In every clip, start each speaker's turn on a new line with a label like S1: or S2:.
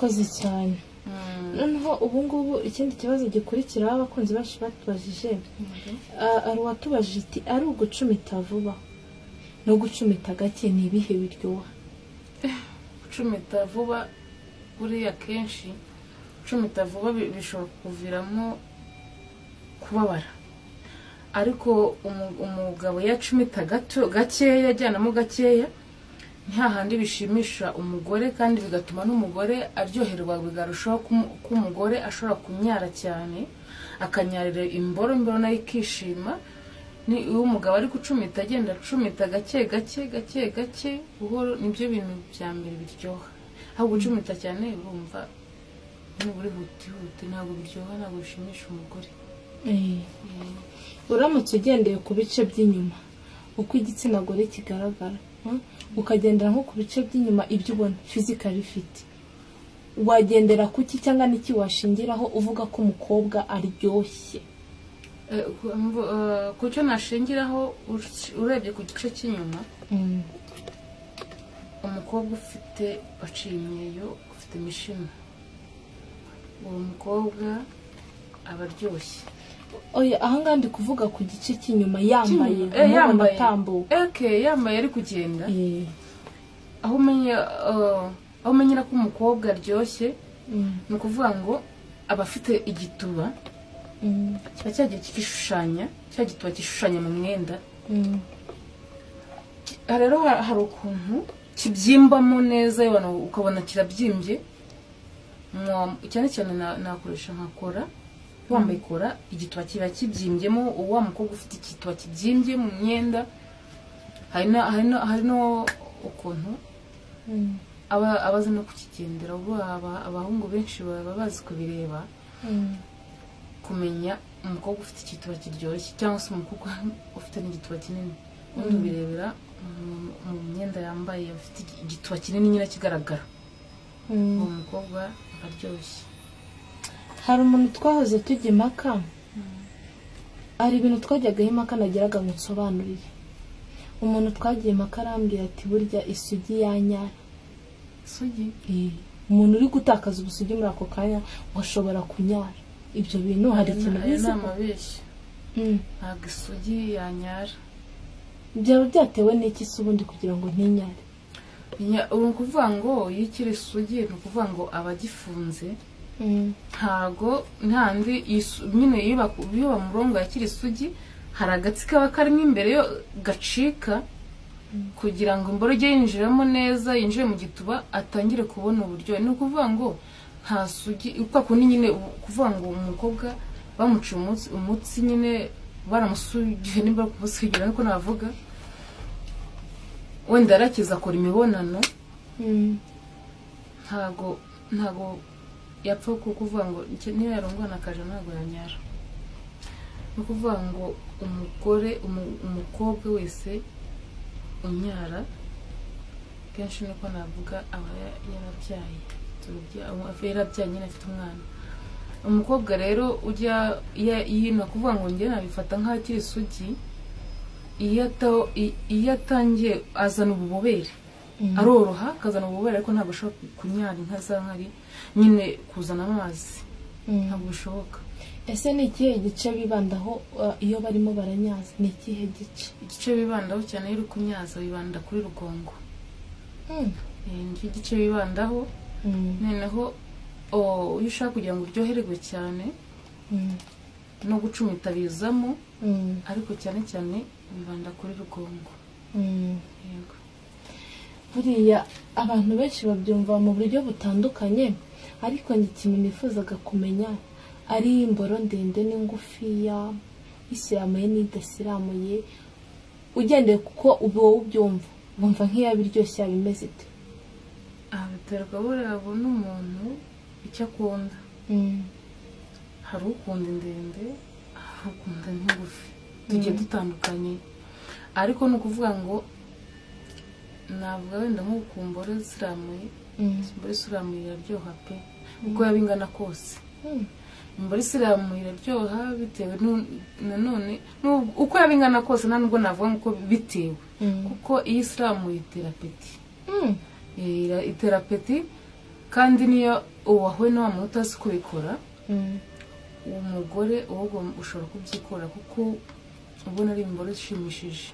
S1: urakoze cyane. Noneho ubu ngubu ikindi kibazo gikurikira abakunzi bacu batubajije ari watubajije iti ari ugucumita vuba no gucumita gake ni ibihe biryoha?
S2: Gucumita vuba buriya kenshi gucumita vuba bishobora kuviramo kubabara, ariko umugabo yacumita gakeya ajyanamo gakeya nta handi bishimisha umugore, kandi bigatuma n'umugore aryoherwa, bigarushaho ko umugore ashobora kunyara cyane akanyarira imboro nayo ikishima. Ni umugabo ari gucumita agenda acumita gake buhoro, nibyo bintu bya mbere biryoha. Aho gucumita cyane urumva n'uburi hutihuti ntabwo biryoha, ntabwo bishimisha umugore.
S1: Uramutse ugendeye ku bice by'inyuma uko igitsina gore kigaragara, ukagendera nko ku bice by'inyuma ibyo ubona physically fit, wagendera kuki cyangwa niki washingiraho uvuga ko umukobwa aryoshye?
S2: Kucyo nashingiraho urebye ku gice cy'inyuma, umukobwa ufite waciye imyeyo, ufite imishino, uwo mukobwa aba aryoshye.
S1: Oya, ahangaha ndi kuvuga ku gice cy'inyuma yambaye atambuka.
S2: Yambaye ari kugenda. Aho umenyera ko umukobwa aryoshye ni ukuvuga ngo aba afite igituba kiba cyagiye kikishushanya, cya gituba kishushanya mu mwenda. Rero hari ukuntu kibyimbamo neza, ukabona kirabyimbye. Cyane cyane nakoresha nka kora. Wambaye kora igituba kiba kibyimbyemo, uwa mukobwa ufite igituba kibyimbye mu myenda. Hari no ukuntu abaza no kukigendera. Ubu abahungu benshi baba bazi kubireba, kumenya umukobwa ufite igituba kiryoshye cyangwa se umukobwa ufite n'igituba kinini. Ubundi birebera mu myenda yambaye, afite igituba kinini nyine kigaragara, uwo mukobwa aryoshye.
S1: Hari umuntu twahoze tujya impaka, hari ibintu twajyagaho impaka nageraga ngo nsobanurire. Umuntu twagiye impaka arambwira ati burya isugi yanyara.
S2: Isugi?
S1: Umuntu uri gutakaza ubusugi muri ako kanya washobora kunyara. Ibyo bintu hari ikintu bizi ko
S2: ntabwo isugi yanyara.
S1: Byaba byatewe n'iki se ubundi kugira ngo ntinyare?
S2: Ukuvuga ngo iyo ikiri isugi ni ukuvuga ngo abagifunze, ntago ntandi nyine iyo bamurongo yakiri isugi hari agatsi kaba karimo imbere yo gacika, kugira ngo imboro ijye yinjiramo neza, yinjire mu gituba atangire kubona uburyo. Ni ukuvuga ngo nta sugi uko kundi nyine, kuvuga ngo umukobwa bamuciye umutsi nyine baramusugiye nimba kumusugira niko navuga, wenda arakiza akora imibonano, ntago yapfa kuvuga ngo niyo yarongwana akaja ntago yanyara. Ni ukuvuga ngo umukobwa wese unyara kenshi niko navuga aba yarabyaye, yarabyaye nyine afite umwana. Umukobwa rero ujya yino kuvuga ngo njye nabifata nk'akiri isugi, iyo atangiye azana ububobere, aroroha akazana ububobere, ariko ntabwo ashobora kunyara inka za nkari nyine kuzana amazi, ntabwo bishoboka.
S1: Ese ni ikihe gice bibandaho iyo barimo baranyaza? Ni ikihe gice?
S2: Igice bibandaho cyane iyo uri kunyaza bibanda kuri rugongo. Nicyo gice bibandaho. Noneho iyo ushaka kugira ngo uryoherwe cyane no gucumita bizamo, ariko cyane cyane bibanda kuri rugongo. Yego.
S1: Buriya abantu benshi babyumva mu buryo butandukanye, ariko ikintu nifuzaga kumenya ari imboro ndende n'ingufiya, isiramuye n'idasiramuye, ugendeye kuko wowe ubyumva wumva nk'iyabiryoshye bimeze ite?
S2: Biterwa buriya n'umuntu icyo akunda. Hari ukunda ndende, hari ukunda n'ingufi, tugiye dutandukanye. Ariko ni ukuvuga ngo ntabwo wenda nk'ukumbora isiramuye, imboro isiramuye iraryoha pe, uko yaba ingana kose. Imboro isiramuye iraryoha bitewe nanone uko yaba ingana kose, nta nubwo navuga ngo bitewe, kuko iyo isiramuye itera peti. Itera peti kandi niyo uwahuye na wa muntu utazi kubikora uwo mugore ahubwo ushobora kubyikora kuko ubona ari imboro ishimishije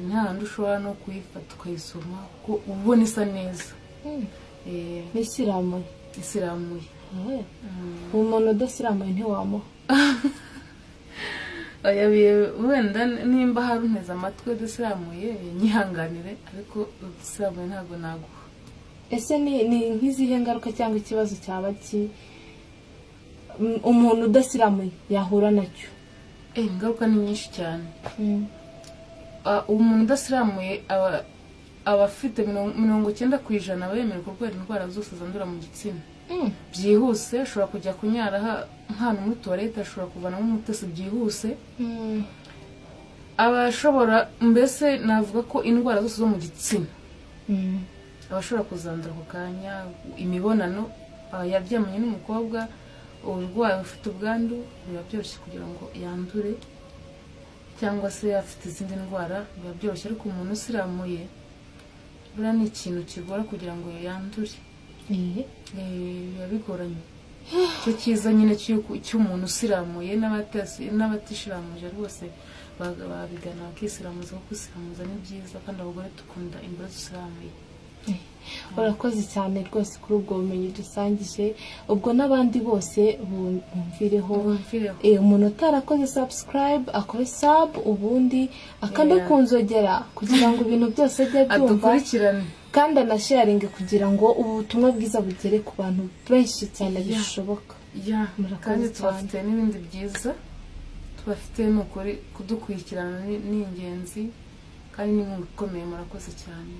S2: nta handi ushobora no kuyifata ukayisoma kuko ubona isa neza
S1: n'isiramuye umuntu udasiramuye ntiwamuha
S2: wenda nimba hari unteze amatwi udasiramuye nyihanganire ariko udasiramuye ntabwo naguha.
S1: Ese ni nk'izihe ngaruka cyangwa ikibazo cyaba umuntu udasiramuye yahura nacyo?
S2: Ingaruka ni nyinshi cyane. Umuntu udasiramuye aba afite 90% abemerewe kurwara indwara zose zandura mu gitsina byihuse. Ashobora kujya kunyara nk'ahantu muri toilette, ashobora kuvanamo umutesi byihuse. Abashobora mbese navuga ko indwara zose zo mu gitsina abashobora kuzandura ku kanya. Imibonano yabyamanye n'umukobwa urwaye ufite ubwandu biba byoroshye kugira ngo yandure, cyangwa se afite izindi ndwara biba byoroshye. Ariko umuntu usiramuye buriya ni ikintu kigora kugira ngo yandure, biba bigoranye. Icyo cyiza nyine cy'umuntu usiramuye n'abatishiramuje rwose babigana bakisiramuza kuko isiramuza ni byiza, kandi abagore dukunda imboro zisiramuye.
S1: Urakoze cyane rwose kuri ubwo bumenyi dusangije. Ubwo n'abandi bose bumvireho, umuntu utarakoze subscribe akore sub, ubundi akanda kunzogera kugira ngo ibintu byose ajye byumva kandi anasharinge kugira ngo ubutumwa bwiza bugere ku bantu benshi cyane bishoboka.
S2: Kandi tubafite n'ibindi byiza, tubafite n'ukuri kudukurikirana ni ingenzi kandi ni inkunga ikomeye. Murakoze cyane.